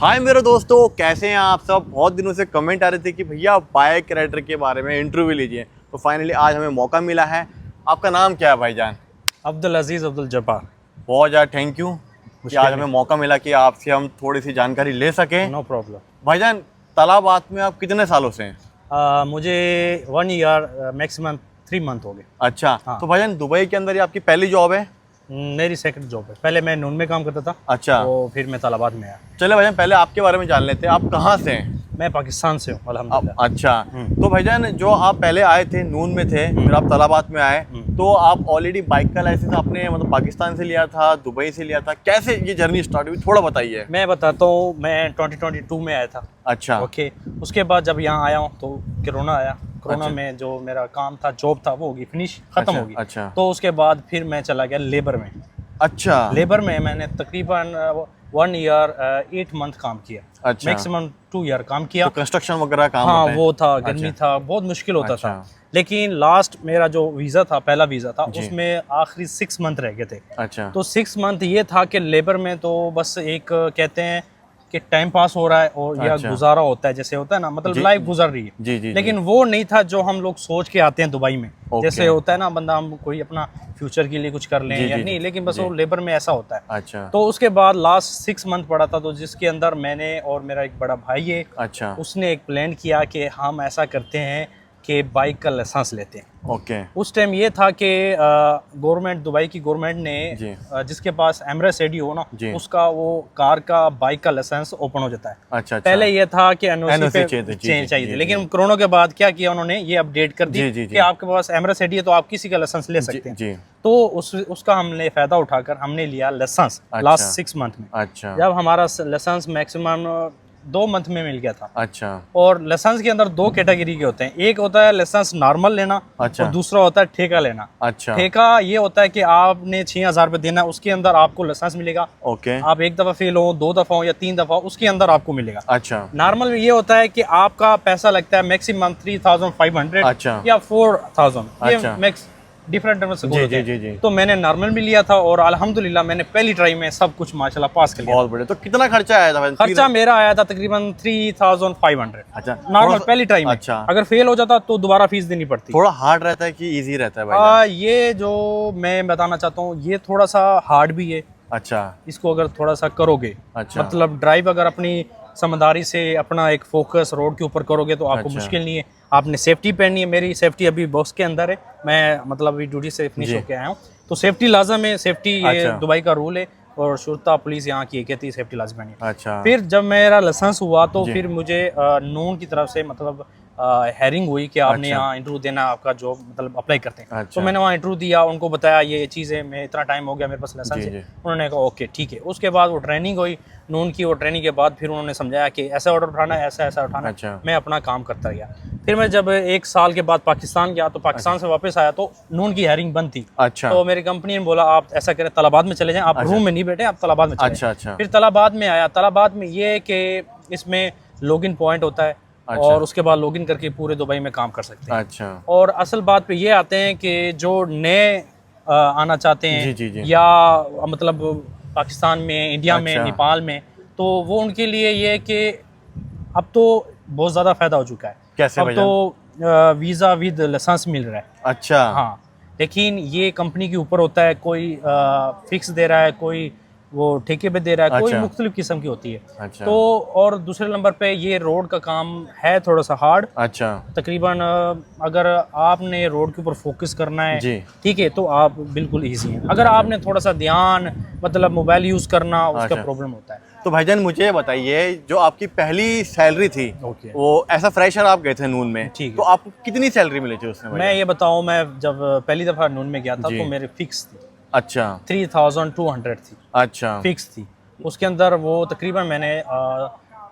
हाय मेरे दोस्तों, कैसे हैं आप सब। बहुत दिनों से कमेंट आ रहे थे कि भैया बाइक राइडर के बारे में इंटरव्यू लीजिए, तो फाइनली आज हमें मौका मिला है। आपका नाम क्या है भाईजान? अब्दुल अजीज़ अब्दुल जब्बार। बहुत ज़्यादा थैंक यू कि आज हमें मौका मिला कि आपसे हम थोड़ी सी जानकारी ले सकें। No problem. भाईजान, तलाबात में आप कितने सालों से हैं? मुझे 1 ईयर मैक्सिमम 3 मंथ हो गए। अच्छा, हाँ। तो भाईजान दुबई के अंदर ये आपकी पहली जॉब है? मेरी सेकंड जॉब है। पहले मैं नून में काम करता था। अच्छा, तो फिर मैं तालाबाद में आया। चले भाईजान पहले आपके बारे में जान लेते हैं। आप कहाँ से हैं? मैं पाकिस्तान से हूँ अल्हम्दुलिल्लाह। अच्छा, तो भाईजान जो आप पहले आए थे नून में थे, फिर आप तलाबात में आए, तो आप ऑलरेडी बाइक का लाइसेंस आपने मतलब पाकिस्तान से लिया था, दुबई से लिया था, कैसे ये जर्नी स्टार्ट हुई थोड़ा बताइए। मैं बताता हूँ, मैं 2022 में आया था। अच्छा। ओके, उसके बाद जब यहाँ आया हूँ तो कोरोना आया। कोरोना अच्छा। में जो मेरा काम था, जॉब था, वो होगी फिनिश, खत्म होगी। अच्छा। तो उसके बाद फिर मैं चला गया लेबर में। अच्छा। लेबर में मैंने तकरीबन 1 ईयर 8 मंथ काम किया। अच्छा। मैक्सिमम 2 ईयर काम किया। तो कंस्ट्रक्शन वगैरह काम हाँ, होते हैं? वो था, गर्मी था, बहुत मुश्किल होता था। लेकिन लास्ट मेरा जो वीज़ा था, पहला वीज़ा था, उसमें आखिरी 6 मंथ रह गए थे। अच्छा। तो 6 मंथ ये था कि लेबर में तो बस एक कहते हैं कि टाइम पास हो रहा है और या गुजारा होता है, जैसे होता है ना, मतलब लाइफ गुजर रही है। जी। लेकिन वो नहीं था जो हम लोग सोच के आते हैं दुबई में। जैसे होता है ना, बंदा हम कोई अपना फ्यूचर के लिए कुछ कर लें या नहीं, लेकिन बस वो लेबर में ऐसा होता है। अच्छा। तो उसके बाद लास्ट 6 मंथ पड़ा था, तो जिसके अंदर मैंने और मेरा एक बड़ा भाई है, अच्छा, उसने एक प्लान किया कि हम ऐसा करते हैं कि बाइक का लाइसेंस लेते हैं। ओके। उस टाइम ये था कि गवर्नमेंट, दुबई की गवर्नमेंट ने जिसके पास एमरेस एडी हो ना, उसका वो कार का बाइक का लाइसेंस ओपन हो जाता है। अच्छा। पहले ये था कि एनओसी पे चाहिए चाहिए, लेकिन कोरोना के बाद क्या किया उन्होंने, ये अपडेट कर दी कि आपके पास एमरेस एडी है तो आप किसी का लाइसेंस ले सकते हैं। तो उसका हमने फायदा उठाकर हमने लिया लाइसेंस लास्ट 6 मंथ में। अच्छा। जब हमारा लाइसेंस मैक्सिमम 2 मंथ में मिल गया था। अच्छा। और लाइसेंस के अंदर 2 कैटेगरी के होते हैं। एक होता है लाइसेंस नॉर्मल लेना। अच्छा। और दूसरा होता है ठेका लेना। अच्छा। ठेका ये होता है कि आपने 6,000 रुपये देना, उसके अंदर आपको लाइसेंस मिलेगा। ओके। आप एक दफा फेल हो, 2 दफा हो या 3 दफा, उसके अंदर आपको मिलेगा। अच्छा। नॉर्मल में ये होता है कि आपका पैसा लगता है मैक्सिमम 3,500। अच्छा। या 4,000। ये मैक्स डिफरेंट जी। तो मैंने नॉर्मल भी लिया था और अल्हम्दुलिल्लाह मैंने पहली ट्राई में सब कुछ माशाल्लाह पास कर लिया। बहुत बढ़िया। तो कितना खर्चा आया था? खर्चा मेरा आया था तकरीबन 3,500। अच्छा, नॉर्मल पहली ट्राई में। अच्छा। अगर फेल हो जाता तो दोबारा फीस देनी पड़ती। थोड़ा हार्ड रहता है कि इजी रहता है भाई? ये जो मैं बताना चाहता हूँ, ये थोड़ा सा हार्ड भी है। अच्छा। इसको अगर थोड़ा सा करोगे, अच्छा, मतलब ड्राइव अगर अपनी समझदारी से अपना एक फोकस रोड के ऊपर करोगे तो आपको मुश्किल नहीं है। आपने सेफ्टी पहननी है। मेरी सेफ्टी अभी बॉक्स के अंदर है, मैं मतलब अभी ड्यूटी से फिनिश होके आया हूँ, तो सेफ्टी लाजम है। सेफ्टी ये दुबई का रूल है और शुरता पुलिस यहाँ की कहती है सेफ्टी लाजमी है। अच्छा। फिर जब मेरा लाइसेंस हुआ तो फिर मुझे नून की तरफ से मतलब हेयरिंग हुई कि आपने यहाँ इंटरव्यू देना, आपका जॉब मतलब अप्लाई करते हैं। तो मैंने वहाँ इंटरव्यू दिया, उनको बताया ये चीज़ है, मैं इतना टाइम हो गया मेरे पास लाइसेंस है। उन्होंने कहा ओके ठीक है। उसके बाद वो ट्रेनिंग हुई नून की। वो ट्रेनिंग के बाद फिर उन्होंने समझाया कि ऐसा ऑर्डर उठाना है, ऐसा उठाना। मैं अपना काम करता गया। फिर मैं जब 1 साल के बाद पाकिस्तान गया, तो पाकिस्तान से वापस आया तो नून की हायरिंग बंद थी। अच्छा। तो मेरी कंपनी ने बोला आप ऐसा करें, तलाबाद में चले जाएं, आप रूम में नहीं बैठे, आप तलाबाद में चले जाएं। अच्छा। फिर तलाबाद में आया। तलाबाद में ये कि इसमें लॉगिन पॉइंट होता है। अच्छा। और उसके बाद लॉगिन करके पूरे दुबई में काम कर सकते हैं। अच्छा। और असल बात पे ये आते हैं कि जो नए आना चाहते हैं जी। या मतलब पाकिस्तान में, इंडिया में, नेपाल में, तो वो उनके लिए ये कि अब तो बहुत ज़्यादा फायदा हो चुका है। कैसे? अब तो वीज़ा विद लाइसेंस मिल रहा है। अच्छा। हाँ, लेकिन ये कंपनी के ऊपर होता है, कोई फिक्स दे रहा है, कोई वो ठेके पे दे रहा है। अच्छा। कोई मुख्तलिफ किस्म की होती है। अच्छा। तो और दूसरे नंबर पे ये रोड का काम है थोड़ा सा हार्ड। अच्छा। तकरीबन अगर आपने रोड के ऊपर फोकस करना है, ठीक है, तो आप बिल्कुल इजी है। अगर आपने थोड़ा सा ध्यान मतलब मोबाइल यूज़ करना, उसका प्रॉब्लम होता है। तो भाईजान मुझे ये बताइए, जो आपकी पहली सैलरी थी, वो ऐसा फ्रेशर आप गए थे नून में, तो आपको कितनी सैलरी मिली थी उसमें? मैं ये बताऊं, मैं जब पहली दफ़ा नून में गया था तो मेरे फिक्स थी। अच्छा। 3,200 थी। अच्छा। फिक्स थी। उसके अंदर वो तकरीबन मैंने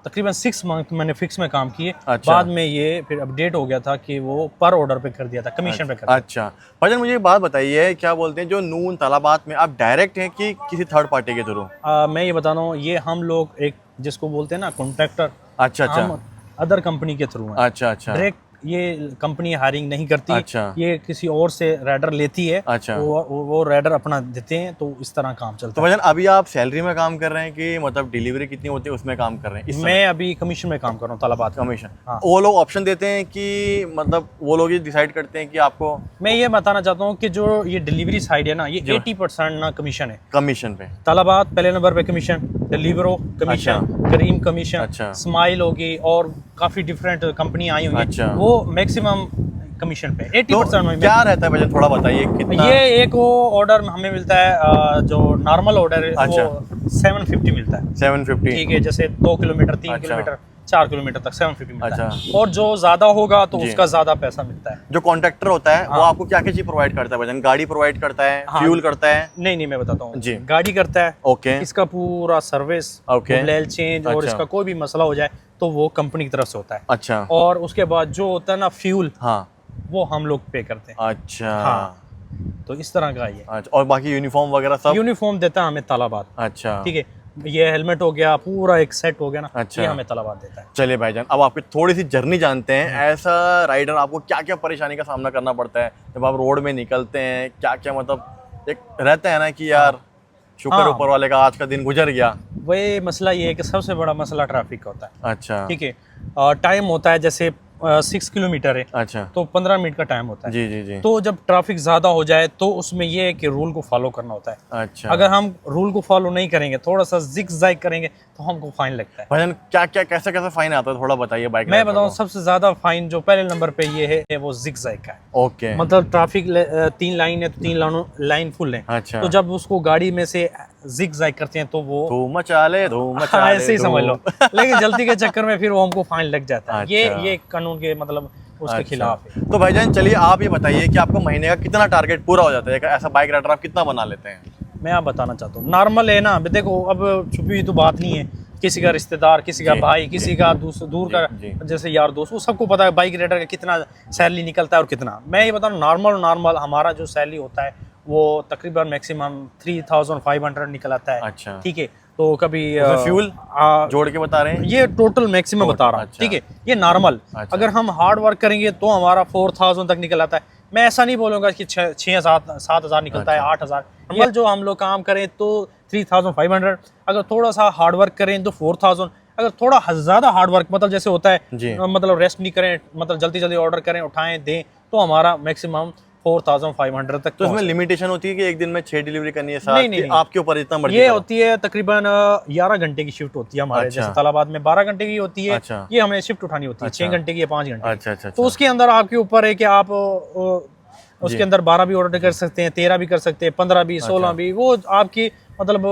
तकरीबन 6 मंथ मैंने फिक्स में काम किए। अच्छा। बाद में ये फिर अपडेट हो गया था कि वो पर ऑर्डर पे कर दिया था, कमीशन पे कर दिया। अच्छा। भाईजान मुझे एक बात बताइए, क्या बोलते हैं जो नून तलाबात में आप डायरेक्ट हैं कि किसी थर्ड पार्टी के थ्रू? मैं ये बता रहा हूँ, ये हम लोग एक जिसको बोलते हैं ना कॉन्ट्रैक्टर। अच्छा। हम अदर कंपनी के थ्रू हैं। अच्छा। अच्छा। डायरेक्ट ये कंपनी हायरिंग नहीं करती। अच्छा। ये किसी और से राइडर लेती है। अच्छा। वो राइडर अपना देते हैं, तो इस तरह काम चलता तो भाईजान अभी आप सैलरी में काम कर रहे हैं कि मतलब डिलीवरी कितनी होती है उसमें काम कर रहे हैं? है। मैं अभी कमीशन में काम कर रहा हूँ तलाबात में। कमीशन। हाँ। वो लोग ऑप्शन देते हैं कि मतलब वो लोग ये डिसाइड करते हैं कि आपको? मैं ये बताना चाहता हूँ कि जो ये डिलीवरी साइड है ना, ये 80% ना कमीशन है। कमीशन पे तलाबात पहले नंबर पे कमीशन, डिलीवरो कमीशन, करीम कमीशन, अच्छा। स्माइल होगी और काफी डिफरेंट कंपनी आई हुई अच्छा। है, वो मैक्सिमम कमीशन पे 80% में। क्या रहता है भाईजान, थोड़ा बताइए कितना? ये एक वो ऑर्डर हमें मिलता है जो नॉर्मल ऑर्डर है, अच्छा। वो 750 मिलता है। 750। ठीक है, जैसे 2 किलोमीटर 3 अच्छा। किलोमीटर 4 किलोमीटर तक 750 मिलता अच्छा। है। और जो ज्यादा होगा तो जी। उसका ज्यादा पैसा मिलता है। जो कॉन्ट्रैक्टर होता है वो हाँ। आपको क्या क्या चीज प्रोवाइड करता है भाईजान? गाड़ी प्रोवाइड करता है, हाँ। फ्यूल करता है? नहीं, मैं बताता हूँ जी। गाड़ी करता है। ओके। इसका पूरा सर्विस, ओके। ऑयल चेंज और अच्छा। इसका कोई भी मसला हो जाए तो वो कंपनी की तरफ से होता है। अच्छा। और उसके बाद जो होता है ना फ्यूल, हाँ। वो हम लोग पे करते हैं। अच्छा। हाँ। तो इस तरह का ये अच्छा, और बाकी यूनिफॉर्म वगैरह सब? यूनिफॉर्म देता है हमें तलाबात। अच्छा। ठीक है, ये हेलमेट हो गया, पूरा एक सेट हो गया ना। अच्छा। ये हमें तलाबात देता है। चलिए भाईजान, अब आपकी थोड़ी सी जर्नी जानते हैं। ऐसा राइडर आपको क्या क्या परेशानी का सामना करना पड़ता है जब आप रोड में निकलते हैं? क्या क्या मतलब एक रहता है ना कि यार शुक्र हाँ। ऊपर वाले का आज का दिन गुजर गया। वही मसला ये है कि सबसे बड़ा मसला ट्रैफिक का होता है। अच्छा। ठीक है, टाइम होता है जैसे 6 किलोमीटर है अच्छा। तो 15 मिनट का टाइम होता है। जी जी जी। तो जब ट्रैफिक ज़्यादा हो जाए तो उसमें ये है कि रूल को फॉलो करना होता है। अच्छा। अगर हम रूल को फॉलो नहीं करेंगे, थोड़ा सा जिग जैग करेंगे तो हमको फाइन लगता है। भाईजान क्या क्या कैसे कैसे फाइन आता है, थोड़ा बताइए बाइक मैं राइडर बताऊँ, को। सबसे ज़्यादा फाइन जो पहले नंबर पे ये है वो जिग जैग का है। ओके। मतलब ट्रैफिक 3 लाइन है तो 3 लाइन फुल है। अच्छा। तो जब उसको गाड़ी में से जिग जैग करते हैं तो वो धूम मचा ले, धूम मचा हाँ, ले, ऐसे ही समझ लो। धूम। लेकिन जल्दी के चक्कर में फिर वो हमको फाइन लग जाता है। अच्छा। ये कानून के मतलब उसके अच्छा। खिलाफ है। तो भाईजान चलिए आप ये बताइए कि आपको महीने का कितना टारगेट पूरा हो जाता है? एक ऐसा बाइक राइडर आप कितना बना लेते हैं? मैं आप बताना चाहता हूँ, नॉर्मल है ना। अभी देखो, अब छुपी हुई तो बात नहीं है। किसी का रिश्तेदार, किसी का जी, भाई, किसी का दूर का जी। जैसे यार दोस्त, वो सबको पता है बाइक राइडर का कितना सैलरी निकलता है और कितना। मैं ये बता रहा हूँ, नॉर्मल हमारा जो सैलरी होता है वो तकरीबन मैक्सिमम 3500 निकल आता है। अच्छा। ठीक है, तो कभी फ्यूल जोड़ के बता रहे हैं? ये टोटल मैक्सिमम बता रहा हूँ। अच्छा। ठीक है, ये नॉर्मल। अच्छा। अगर हम हार्ड वर्क करेंगे तो हमारा 4000 तक निकल आता है। मैं ऐसा नहीं बोलूंगा कि 6-7 हज़ार निकलता है, 8000। नॉर्मल जो हम लोग काम करें तो 3500। अगर थोड़ा सा हार्ड वर्क करें तो 4000। अगर थोड़ा ज़्यादा हार्ड वर्क मतलब जैसे होता है जी। मतलब रेस्ट नहीं करें, मतलब जल्दी जल्दी ऑर्डर करें, उठाएं, दें, तो हमारा मैक्सिमम 4500 तक। तो इसमें लिमिटेशन होती है कि एक दिन में 6 डिलीवरी करनी है? नहीं। आपके ऊपर जितना मर्जी ये करो। होती है तकरीबन 11 घंटे की शिफ्ट होती है हमारे। अच्छा। जैसे तालाबाद में 12 घंटे की होती है। अच्छा। ये हमें शिफ्ट उठानी होती है 6 घंटे की या 5 घंटे। अच्छा अच्छा। तो उसके अंदर आपके ऊपर है कि आप उसके अंदर 12 भी ऑर्डर कर सकते हैं, 13 भी कर सकते हैं, 15 भी, 16 भी। वो आपकी मतलब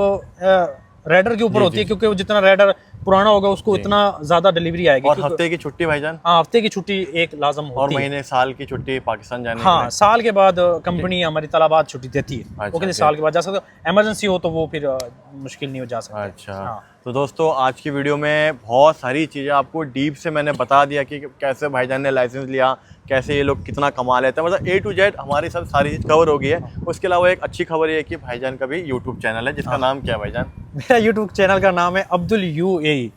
राइडर के ऊपर होती है, क्योंकि वो जितना राइडर पुराना होगा उसको उतना ज्यादा डिलीवरी आएगी। और हफ्ते की छुट्टी भाईजान? हाँ, हफ्ते की छुट्टी एक लाजम और होती है। महीने साल की छुट्टी पाकिस्तान जाने के हाँ, लिए? साल के बाद कंपनी हमारी तलाबात छुट्टी देती है। अच्छा, वो कहते अच्छा। साल के बाद जा सकते हो, इमरजेंसी हो तो वो फिर मुश्किल नहीं हो जा सकता। अच्छा। हाँ। तो दोस्तों आज की वीडियो में बहुत सारी चीज़ें आपको डीप से मैंने बता दिया कि कैसे भाईजान ने लाइसेंस लिया, कैसे ये लोग कितना कमा लेते हैं, मतलब A to Z हमारी सब सारी चीज़ कवर हो गई है। उसके अलावा एक अच्छी खबर ये है कि भाईजान का भी यूट्यूब चैनल है, जिसका नाम क्या है भाईजान? मेरा यूट्यूब चैनल का नाम है अब्दुल UAE,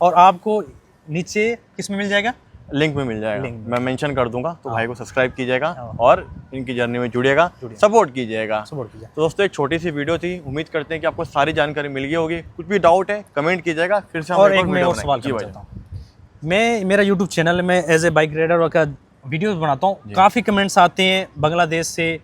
और आपको नीचे किस में मिल जाएगा? लिंक में मिल जाएगा, लिंक में। मैं मेंशन कर दूंगा। तो भाई को सब्सक्राइब कीजिएगा हाँ। और इनकी जर्नी में जुड़िएगा, सपोर्ट कीजिएगा। सपोर्ट कीजिए। तो दोस्तों एक छोटी सी वीडियो थी, उम्मीद करते हैं कि आपको सारी जानकारी मिल गई होगी। कुछ भी डाउट है कमेंट कीजिएगा, फिर से हम और एक और मैं वीडियो और सवाल बनाएंगे। करना चाहता हूँ। मैं मेरा यूट्यूब चैनल में एज ए बाइक राइडर का वीडियोस बनाता हूँ। काफ़ी कमेंट्स आते हैं बांग्लादेश से,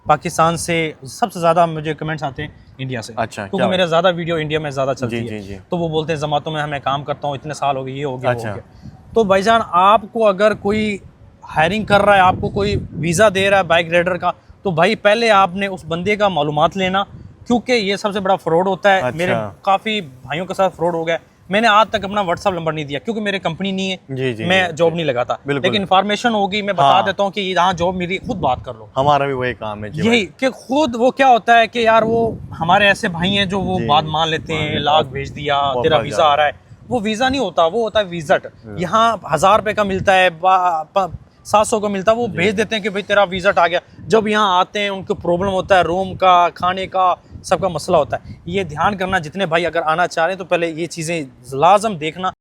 पाकिस्तान से। सबसे ज़्यादा मुझे कमेंट्स आते हैं इंडिया से। अच्छा, क्योंकि क्या मेरा ज़्यादा वीडियो इंडिया में ज़्यादा चलती जी, है। जी, जी। तो वो बोलते हैं जमातों में हमें काम करता हूँ, इतने साल हो गए, ये हो गया, वो अच्छा। हो गया। तो भाईजान आपको अगर कोई हायरिंग कर रहा है, आपको कोई वीज़ा दे रहा है बाइक राइडर का, तो भाई पहले आपने उस बंदे का मालूमात लेना, क्योंकि ये सबसे बड़ा फ्रॉड होता है। अच्छा। मेरे काफ़ी भाइयों के साथ फ्रॉड हो गया। मैंने आज तक अपना व्हाट्सअप नंबर नहीं दिया, क्योंकि मेरे कंपनी नहीं है। जी, जी, मैं जी, जॉब नहीं लगाता। बिल्कुल। लेकिन इन्फॉर्मेशन होगी, मैं बता हाँ। देता हूँ कि यहाँ जॉब मेरी, खुद बात कर लो। हमारा भी वही काम है जी यही कि खुद वो क्या होता है कि यार वो हमारे ऐसे भाई हैं जो वो जी, बात मान लेते हैं, लाख भेज दिया, तेरा भाग वीज़ा आ रहा है। वो वीज़ा नहीं होता, वो होता है विजिट। यहाँ 1000 रुपये का मिलता है, 700 का मिलता है, वो भेज देते हैं कि भाई तेरा विजिट आ गया। जब यहाँ आते हैं उनको प्रॉब्लम होता है, रूम का, खाने का, सबका मसला होता है। ये ध्यान करना, जितने भाई अगर आना चाह रहे हैं तो पहले ये चीज़ें लाजम देखना